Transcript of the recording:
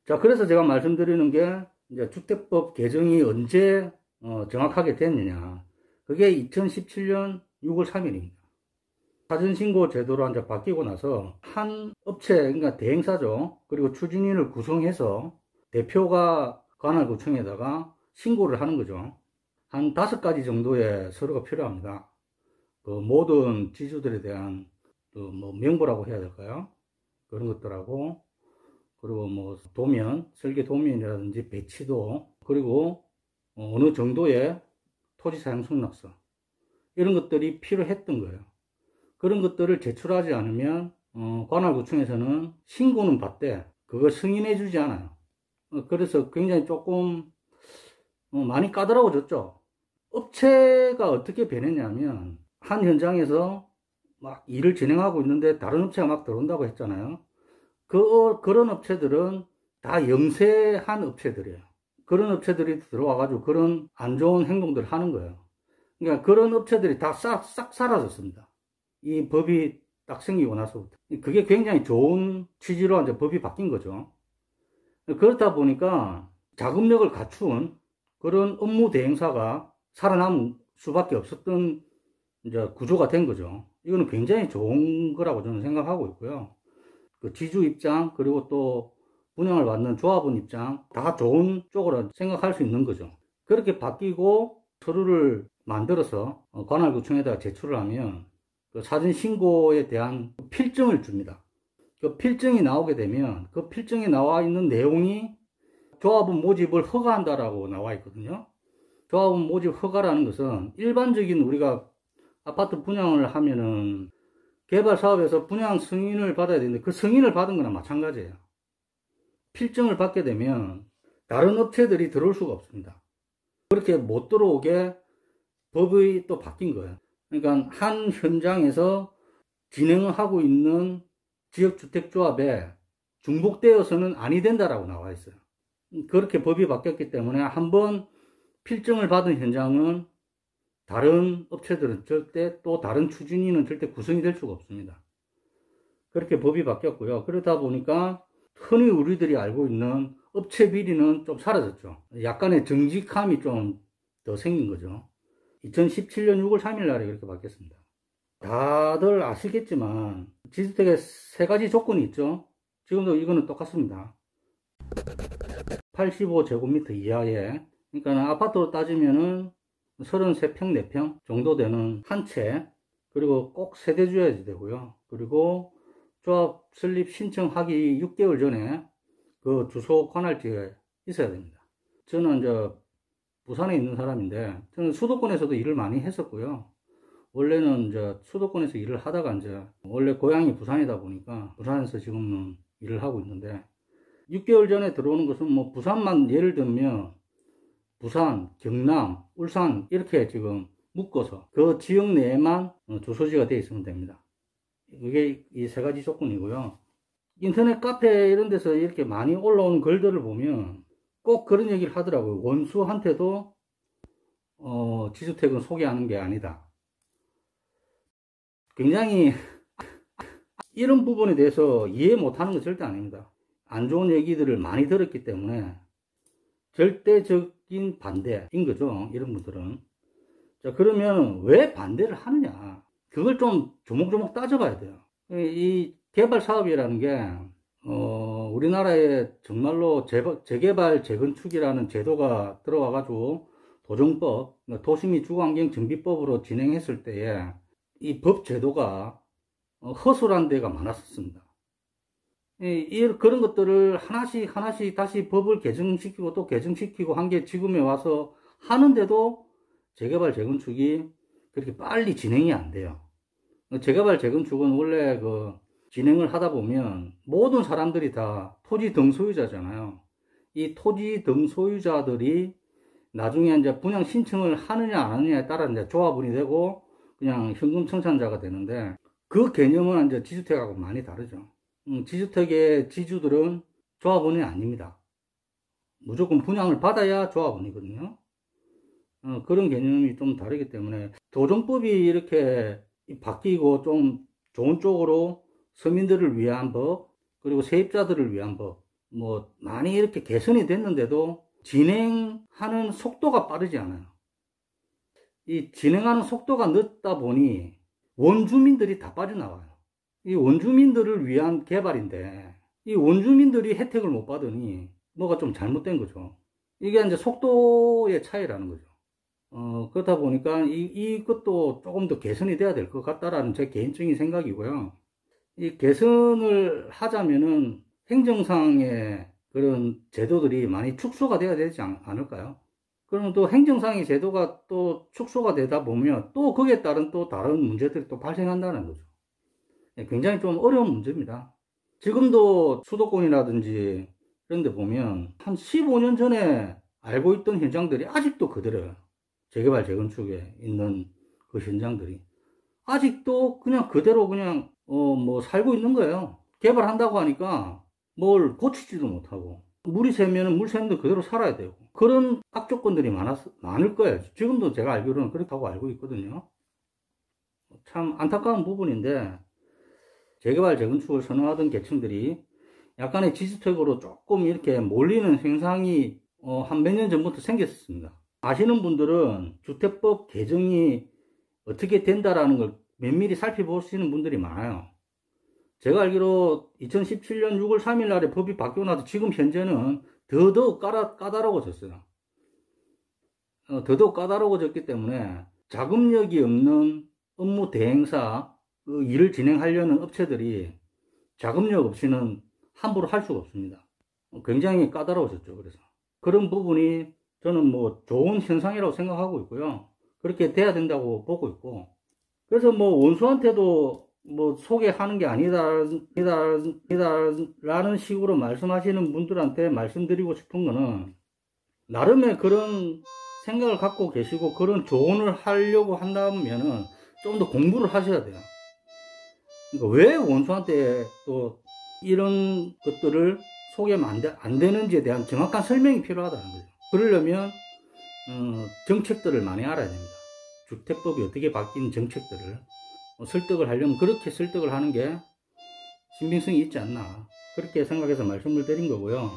자, 그래서 제가 말씀드리는 게 이제 주택법 개정이 언제 정확하게 됐느냐. 그게 2017년 6월 3일입니다. 사전신고 제도로 이제 바뀌고 나서 한 업체, 그러니까 대행사죠. 그리고 추진인을 구성해서 대표가 관할구청에다가 신고를 하는 거죠. 한 5가지 정도의 서류가 필요합니다. 그 모든 지주들에 대한 뭐 명부라고 해야 될까요? 그런 것들하고, 그리고 뭐 도면, 설계 도면이라든지 배치도, 그리고 어느 정도의 토지 사용 승낙서, 이런 것들이 필요했던 거예요. 그런 것들을 제출하지 않으면 관할구청에서는 신고는 받되 그걸 승인해 주지 않아요. 그래서 굉장히 조금 많이 까다로워졌죠. 업체가 어떻게 변했냐면, 한 현장에서 막 일을 진행하고 있는데 다른 업체가 막 들어온다고 했잖아요. 그런 업체들은 다 영세한 업체들이에요. 그런 업체들이 들어와가지고 그런 안 좋은 행동들을 하는 거예요. 그러니까 그런 업체들이 다 싹 사라졌습니다. 이 법이 딱 생기고 나서부터. 그게 굉장히 좋은 취지로 이제 법이 바뀐 거죠. 그렇다 보니까 자금력을 갖춘 그런 업무 대행사가 살아남을 수밖에 없었던 이제 구조가 된 거죠. 이거는 굉장히 좋은 거라고 저는 생각하고 있고요. 그 지주 입장, 그리고 또 분양을 받는 조합원 입장, 다 좋은 쪽으로 생각할 수 있는 거죠. 그렇게 바뀌고 서류를 만들어서 관할구청에다가 제출을 하면 그 사전신고에 대한 필증을 줍니다. 그 필증이 나오게 되면 그 필증에 나와 있는 내용이 조합원 모집을 허가한다라고 나와 있거든요. 조합원 모집 허가라는 것은 일반적인 우리가 아파트 분양을 하면은 개발 사업에서 분양 승인을 받아야 되는데 그 승인을 받은 거나 마찬가지예요. 필증을 받게 되면 다른 업체들이 들어올 수가 없습니다. 그렇게 못 들어오게 법이 또 바뀐 거예요. 그러니까 한 현장에서 진행하고 있는 지역주택조합에 중복되어서는 아니 된다라고 나와 있어요. 그렇게 법이 바뀌었기 때문에 한번 필증을 받은 현장은 다른 업체들은 절대, 또 다른 추진인은 절대 구성이 될 수가 없습니다. 그렇게 법이 바뀌었고요. 그러다 보니까 흔히 우리들이 알고 있는 업체 비리는 좀 사라졌죠. 약간의 정직함이 좀 더 생긴 거죠. 2017년 6월 3일 날에 그렇게 바뀌었습니다. 다들 아시겠지만 지주택에 3가지 조건이 있죠. 지금도 이거는 똑같습니다. 85제곱미터 이하에, 그러니까 아파트로 따지면은 33평, 4평 정도 되는 한 채, 그리고 꼭 세대주여야 되고요. 그리고 조합 설립 신청하기 6개월 전에 그 주소 관할지에 있어야 됩니다. 저는 이제 부산에 있는 사람인데, 저는 수도권에서도 일을 많이 했었고요. 원래는 이제 수도권에서 일을 하다가 이제 원래 고향이 부산이다 보니까 부산에서 지금은 일을 하고 있는데, 6개월 전에 들어오는 것은 뭐 부산만 예를 들면 부산, 경남, 울산 이렇게 지금 묶어서 그 지역 내에만 주소지가 되어 있으면 됩니다. 그게 이 3가지 조건이고요. 인터넷 카페 이런 데서 이렇게 많이 올라오는 글들을 보면 꼭 그런 얘기를 하더라고요. 원수한테도 지주택은 소개하는 게 아니다. 굉장히 이런 부분에 대해서 이해 못하는 건 절대 아닙니다. 안 좋은 얘기들을 많이 들었기 때문에 절대적인 반대인 거죠. 이런 분들은. 자, 그러면 왜 반대를 하느냐? 그걸 좀 조목조목 따져봐야 돼요. 이 개발 사업이라는 게 우리나라에 정말로 재개발 재건축이라는 제도가 들어와가지고 도정법, 도시및 주거환경정비법으로 진행했을 때에 이 법 제도가 허술한 데가 많았었습니다. 그런 것들을 하나씩 다시 법을 개정시키고 또 개정시키고 한 게 지금에 와서 하는데도 재개발 재건축이 그렇게 빨리 진행이 안 돼요. 재개발 재건축은 원래 그 진행을 하다 보면 모든 사람들이 다 토지 등소유자잖아요. 이 토지 등소유자들이 나중에 이제 분양 신청을 하느냐 안 하느냐에 따라 이제 조합원이 되고 그냥 현금 청산자가 되는데, 그 개념은 이제 지주택하고 많이 다르죠. 지주택의 지주들은 조합원이 아닙니다. 무조건 분양을 받아야 조합원이거든요. 그런 개념이 좀 다르기 때문에 도정법이 이렇게 바뀌고 좀 좋은 쪽으로 서민들을 위한 법, 그리고 세입자들을 위한 법, 뭐 많이 이렇게 개선이 됐는데도 진행하는 속도가 빠르지 않아요. 이 진행하는 속도가 늦다 보니 원주민들이 다 빠져나와요. 이 원주민들을 위한 개발인데 이 원주민들이 혜택을 못 받으니 뭐가 좀 잘못된 거죠. 이게 이제 속도의 차이라는 거죠. 그렇다 보니까 이것도 조금 더 개선이 돼야 될 것 같다라는 제 개인적인 생각이고요. 이 개선을 하자면은 행정상의 그런 제도들이 많이 축소가 돼야 되지 않을까요? 그러면 또 행정상의 제도가 또 축소가 되다 보면 또 거기에 따른 또 다른 문제들이 또 발생한다는 거죠. 굉장히 좀 어려운 문제입니다. 지금도 수도권이라든지 그런 데 보면 한 15년 전에 알고 있던 현장들이 아직도 그대로예요. 재개발 재건축에 있는 그 현장들이 아직도 그냥 그대로 그냥 뭐 살고 있는 거예요. 개발한다고 하니까 뭘 고치지도 못하고 물이 새면 물 새는 데 그대로 살아야 되고 그런 악조건들이 많을 거예요. 지금도 제가 알기로는 그렇다고 알고 있거든요. 참 안타까운 부분인데 재개발 재건축을 선호하던 계층들이 약간의 지주택으로 조금 이렇게 몰리는 현상이 한 몇 년 전부터 생겼습니다. 아시는 분들은 주택법 개정이 어떻게 된다라는 걸 면밀히 살펴보시는 분들이 많아요. 제가 알기로 2017년 6월 3일 날에 법이 바뀌고 나서 지금 현재는 더더욱 까다로워졌어요. 더더욱 까다로워졌기 때문에 자금력이 없는 업무 대행사 그 일을 진행하려는 업체들이 자금력 없이는 함부로 할 수가 없습니다. 굉장히 까다로워졌죠. 그래서 그런 부분이 저는 뭐 좋은 현상이라고 생각하고 있고요. 그렇게 돼야 된다고 보고 있고, 그래서 뭐 원수한테도 뭐 소개하는 게 아니다라는 식으로 말씀하시는 분들한테 말씀드리고 싶은 거는, 나름의 그런 생각을 갖고 계시고 그런 조언을 하려고 한다면은 좀 더 공부를 하셔야 돼요. 그러니까 왜 원수한테 또 이런 것들을 소개하면 안 되는지에 대한 정확한 설명이 필요하다는 거죠. 그러려면 정책들을 많이 알아야 됩니다. 주택법이 어떻게 바뀐 정책들을 설득을 하려면 그렇게 설득을 하는 게 신빙성이 있지 않나, 그렇게 생각해서 말씀을 드린 거고요.